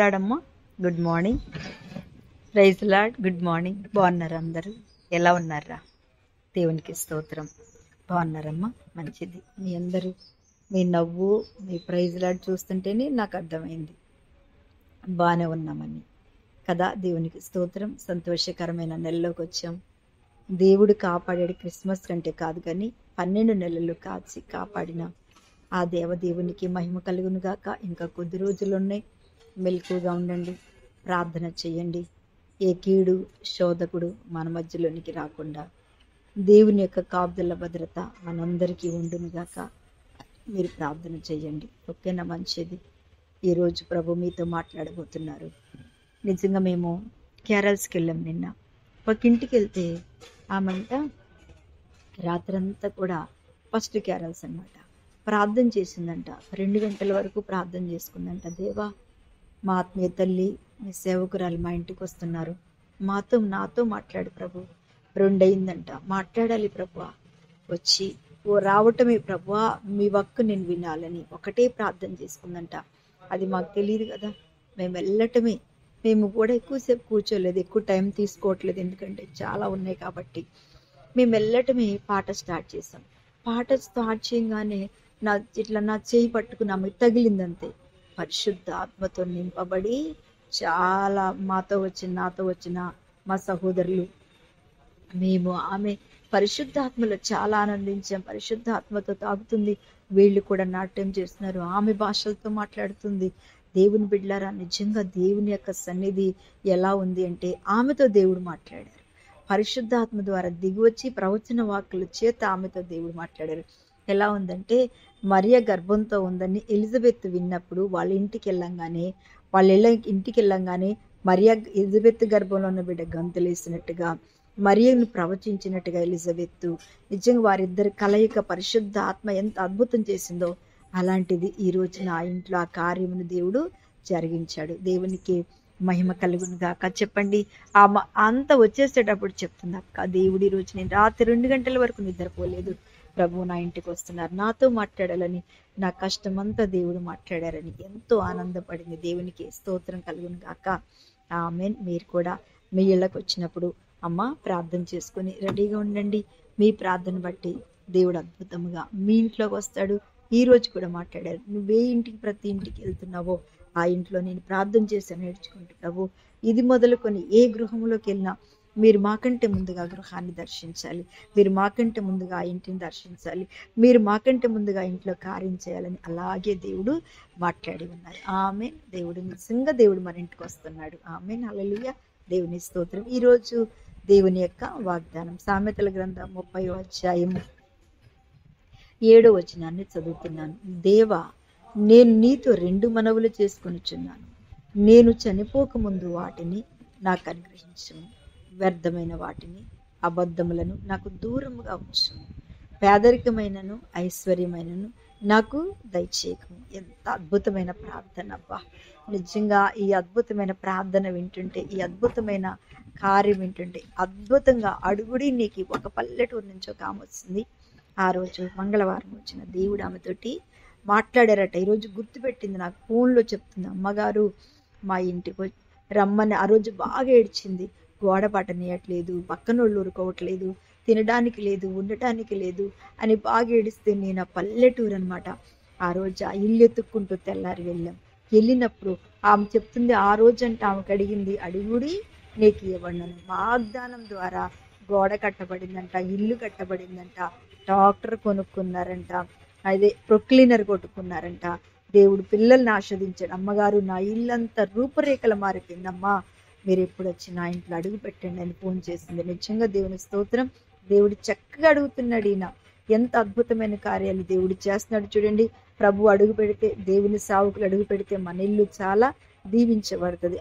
Lord. Good morning. Praise lord. Good morning. బాగున్నారు అందరూ? ఎలా ఉన్నారా? దేవునికి స్తోత్రం. బాగున్నారమ్మా? మంచిది. మీ అందరూ మీ నవ్వు, మీ ప్రైజ్ లార్డ్ చూస్తుంటేనే నాకు అర్థమైంది బాగానే ఉన్నామని కదా. దేవునికి స్తోత్రం. సంతోషకరమైన నెలలోకి వచ్చాం. దేవుడు కాపాడాడు. క్రిస్మస్ కంటే కాదు కానీ 12 నెలలు కాపాడిన ఆ దేవదేవునికి మహిమ కలుగును గాక. ఇంకా కొద్ది రోజులు ఉన్నాయి. మెలకుగా ఉండండి, ప్రార్థన చేయండి. ఏ కీడు శోధకుడు మన మధ్యలోనికి రాకుండా దేవుని యొక్క కాపుదల భద్రత మనందరికీ ఉండునుగాక. మీరు ప్రార్థన చేయండి, ఓకేనా? మంచిది. ఈరోజు ప్రభు మీతో మాట్లాడబోతున్నారు. నిజంగా మేము కేరళస్కి వెళ్ళాం. నిన్న ఒక ఇంటికి వెళ్తే ఆమంట రాత్రంతా కూడా ఫస్ట్ కేరళస్ అనమాట ప్రార్థన చేసిందంట. 2 గంటల వరకు ప్రార్థన చేసుకుందంట. దేవా, మా ఆత్మీయ తల్లి, మీ సేవకురాలు మా ఇంటికి వస్తున్నారు, నాతో మాట్లాడు ప్రభు. 2 అయిందంట. మాట్లాడాలి ప్రభు, వచ్చి రావటమే ప్రభు, మీ వక్కు నేను వినాలని ఒకటే ప్రార్థన చేసుకుందంట. అది మాకు తెలియదు కదా, మేము వెళ్ళటమే. మేము కూడా ఎక్కువసేపు కూర్చోలేదు, ఎక్కువ టైం తీసుకోవట్లేదు, ఎందుకంటే చాలా ఉన్నాయి కాబట్టి. మేము వెళ్ళటమే పాట స్టార్ట్ చేసాం. పాట స్టార్ట్ చేయగానే నా చేయి పట్టుకుని ఆమె తగిలిందంతే. పరిశుద్ధ ఆత్మతో నింపబడి చాలా నాతో వచ్చిన మా సహోదరులు మేము ఆమె పరిశుద్ధాత్మలో చాలా ఆనందించాం. పరిశుద్ధాత్మతో తాగుతుంది. వీళ్ళు కూడా నాట్యం చేస్తున్నారు, ఆమె భాషలతో మాట్లాడుతుంది. దేవుని బిడ్డలారా, నిజంగా దేవుని యొక్క సన్నిధి ఎలా ఉంది అంటే ఆమెతో దేవుడు మాట్లాడారు. పరిశుద్ధాత్మ ద్వారా దిగివచ్చి ప్రవచన వాక్కుల చేత ఆమెతో దేవుడు మాట్లాడారు. ఎలా ఉందంటే, మరియ గర్భంతో ఉందని ఎలిజబెత్ విన్నప్పుడు వాళ్ళ ఇంటికి వెళ్ళంగానే మరియ ఎలిజబెత్ గర్భంలో ఉన్న బిడ్డ గంతులేసినట్టుగా, మరియను ప్రవచించినట్టుగా ఎలిజబెత్, నిజంగా వారిద్దరి కలయిక పరిశుద్ధ ఆత్మ ఎంత అద్భుతం చేసిందో అలాంటిది ఈ రోజు నా ఇంట్లో ఆ కార్యమును దేవుడు జరిగించాడు. దేవునికి మహిమ కలుగును గాక. చెప్పండి. అంత వచ్చేసేటప్పుడు చెప్తుంది, అక్క దేవుడి రోజు నేను రాత్రి 2 గంటల వరకు నిద్రపోలేదు, ప్రభు నా ఇంటికి వస్తున్నారు, నాతో మాట్లాడాలని, నా కష్టమంతా దేవుడు మాట్లాడారని ఎంతో ఆనందపడింది. దేవునికి స్తోత్రం కలుగును గాక. ఆమేన్. మీరు కూడా మీ ఇళ్ళకు వచ్చినప్పుడు అమ్మ ప్రార్థన చేసుకుని రెడీగా ఉండండి. మీ ప్రార్థన బట్టి దేవుడు అద్భుతముగా మీ ఇంట్లోకి వస్తాడు. ఈ రోజు కూడా మాట్లాడారు. నువ్వే ఇంటికి, ప్రతి ఇంటికి వెళ్తున్నావో ఆ ఇంట్లో నేను ప్రార్థన చేసి నేర్చుకుంటున్నావు. ఇది మొదలుకొని ఏ గృహంలోకి వెళ్ళినా మీరు మాకంటే ముందుగా గృహాన్ని దర్శించాలి, మీరు మాకంటే ముందుగా ఆ ఇంటిని దర్శించాలి, మీరు మాకంటే ముందుగా ఇంట్లో కార్యం చేయాలని అలాగే దేవుడు మాట్లాడి ఉన్నారు. ఆమేన్. నిజంగా దేవుడు మన ఇంటికి వస్తున్నాడు. ఆమేన్. హల్లెలూయా. దేవుని స్తోత్రం. ఈరోజు దేవుని యొక్క వాగ్దానం సామెతల గ్రంథం 30వ అధ్యాయం 7వ వచనాన్ని చదువుతున్నాను. దేవా, నేను నీతో 2 మనవులు చేసుకొనుచున్నాను. నేను చనిపోకముందు వాటిని నాకు అనుగ్రహించుము. వ్యర్థమైన వాటిని, అబద్ధములను నాకు దూరముగా ఉంచు. పేదరికమైనను ఐశ్వర్యమైనను నాకు దయచేయకము. ఎంత అద్భుతమైన ప్రార్థన అబ్బా! నిజంగా ఈ అద్భుతమైన ప్రార్థన వింటుంటే, ఈ అద్భుతమైన కార్యం వింటుంటే, అద్భుతంగా అడుగుడి నీకు ఒక పల్లెటూరు నుంచి ఒక ఆమె వచ్చింది. ఆ రోజు మంగళవారం వచ్చిన దేవుడు ఆమెతోటి మాట్లాడారట. ఈరోజు గుర్తుపెట్టింది, నాకు ఫోన్లో చెప్తుంది, అమ్మగారు మా ఇంటికి రమ్మని. ఆ రోజు బాగా ఏడ్చింది. గోడ పట్టనీయట్లేదు, పక్కనోళ్ళు ఊరుకోవట్లేదు, తినడానికి లేదు, ఉండటానికి లేదు అని బాగా ఏడిస్తే, నేను ఆ పల్లెటూరు అనమాట. ఆ రోజు ఆ ఇల్లు ఎత్తుక్కుంటూ తెల్లారి వెళ్ళాం. వెళ్ళినప్పుడు ఆమె చెప్తుంది, ఆ రోజు అంటే ఆమెకు అడిగింది, అడుగుడి నీకు ఇవ్వబడును. వాగ్దానం ద్వారా గోడ కట్టబడిందంట, ఇల్లు కట్టబడిందంట, డాక్టర్ కొనుక్కున్నారంట, అదే ప్రొక్లీనర్ కొట్టుకున్నారంట. దేవుడు పిల్లల్ని ఆస్వాదించాడు. అమ్మగారు నా ఇల్లంతా రూపురేఖలు మారిపోయిందమ్మా, మీరు ఎప్పుడు వచ్చి నా ఇంట్లో అడుగు పెట్టండి అని ఫోన్ చేసింది. నిజంగా దేవుని స్తోత్రం. దేవుడు చక్కగా అడుగుతున్నాడు. ఈయన ఎంత అద్భుతమైన కార్యాలు దేవుడు చేస్తున్నాడు చూడండి. ప్రభు అడుగు పెడితే, దేవుని సావుకులు అడుగు పెడితే మన ఇల్లు చాలా దీవించబడుతుంది.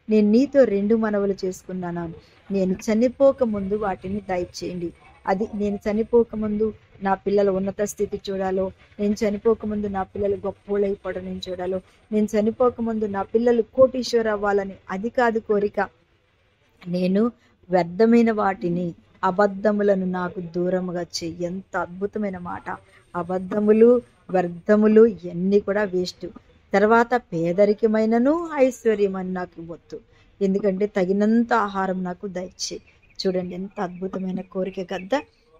నేను నీతో 2 మనవులు చేసుకున్నాను. నేను చనిపోక ముందు వాటిని దయచేయండి. అది నేను చనిపోకముందు నా పిల్లల ఉన్నత స్థితి చూడాలో, నేను చనిపోకముందు నా పిల్లలు గొప్పోళ్ళైపోవడం నేను చూడాలో, నేను చనిపోకముందు నా పిల్లలు కోటీశ్వర అవ్వాలని, అది కాదు కోరిక. నేను వ్యర్థమైన వాటిని, అబద్ధములను నాకు దూరముగా చెయ్యి. ఎంత అద్భుతమైన మాట! అబద్ధములు, వ్యర్థములు ఇవన్నీ కూడా వేస్ట్. తర్వాత పేదరికమైనను ఐశ్వర్యమని నాకు ఇవ్వద్దు, ఎందుకంటే తగినంత ఆహారం నాకు దయచే. చూడండి ఎంత అద్భుతమైన కోరిక కదా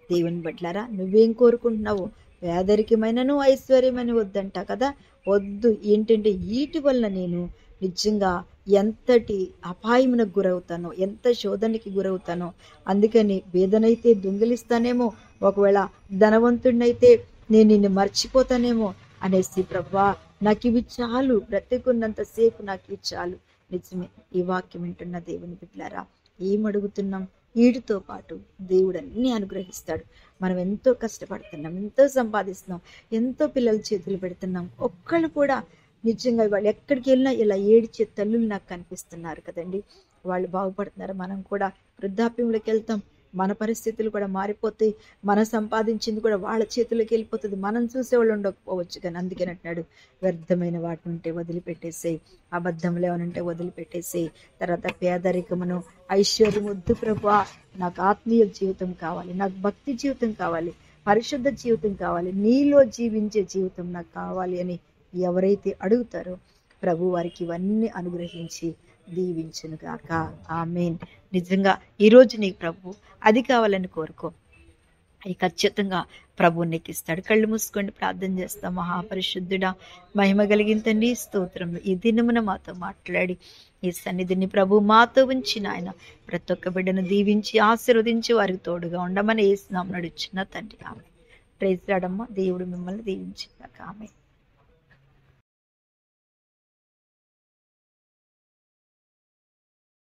దేవుని బిడ్డలారా. నువ్వేం కోరుకుంటున్నావు? పేదరికమైనను ఐశ్వర్యమని వద్దంట కదా. వద్దు. ఏంటంటే వీటి వల్ల నేను నిజంగా ఎంతటి అపాయమునకు గురవుతానో, ఎంత శోధనకి గురవుతానో. అందుకని బేదనైతే దొంగిలిస్తానేమో, ఒకవేళ ధనవంతుడినైతే నేను నిన్ను మర్చిపోతానేమో అనేసి, ప్రభా నాకు ఇవి చాలు, బ్రతికున్నంత సేపు నాకు ఇవి చాలు. నిజమే. ఈ వాక్యం వింటున్న దేవుని బిడ్డలారా, ఏం అడుగుతున్నాం? వీటితో పాటు దేవుడు అన్నీ అనుగ్రహిస్తాడు. మనం ఎంతో కష్టపడుతున్నాం, ఎంతో సంపాదిస్తున్నాం, ఎంతో పిల్లల చేతులు పెడుతున్నాం. ఒక్కళ్ళు కూడా నిజంగా వాళ్ళు ఎక్కడికి వెళ్ళినా ఇలా ఏడ్చే తల్లులు నాకు కనిపిస్తున్నారు కదండి. వాళ్ళు బాగుపడుతున్నారు. మనం కూడా వృద్ధాప్యంలోకి వెళ్తాం, మన పరిస్థితులు కూడా మారిపోతాయి. మనం సంపాదించింది కూడా వాళ్ళ చేతుల్లోకి వెళ్ళిపోతుంది. మనం చూసేవాళ్ళు ఉండకపోవచ్చు, కానీ అందుకని అంటున్నాడు, వ్యర్థమైన వాటిని ఉంటే వదిలిపెట్టేసేయి, అబద్ధంలో ఏమనంటే వదిలిపెట్టేసేయి. తర్వాత పేదరికమును ఐశ్వర్యం వద్దు ప్రభువా, నాకు ఆత్మీయ జీవితం కావాలి, నాకు భక్తి జీవితం కావాలి, పరిశుద్ధ జీవితం కావాలి, నీలో జీవించే జీవితం నాకు కావాలి అని ఎవరైతే అడుగుతారో ప్రభు వారికి ఇవన్నీ అనుగ్రహించి దీవించును గాక. ఆమేన్. నిజంగా ఈరోజు నీకు ప్రభు అది కావాలని కోరుకో, అది ఖచ్చితంగా ప్రభు నీకు ఇస్తాడు. కళ్ళు మూసుకోండి, ప్రార్థన చేస్తాం. మహాపరిశుద్ధుడా, మహిమ కలిగిన తండ్రి, స్తోత్రములు. ఈ దినమున మాతో మాట్లాడి ఈ సన్నిధిని ప్రభు మాతో ఉంచి నాయన ప్రతి ఒక్క బిడ్డను దీవించి ఆశీర్వదించి వారికి తోడుగా ఉండమని యేసు నామమున నడుచున్న తండ్రి. ఆమె ప్రైజ్ రాడమ్మ. దేవుడు మిమ్మల్ని దీవించి ఆమె.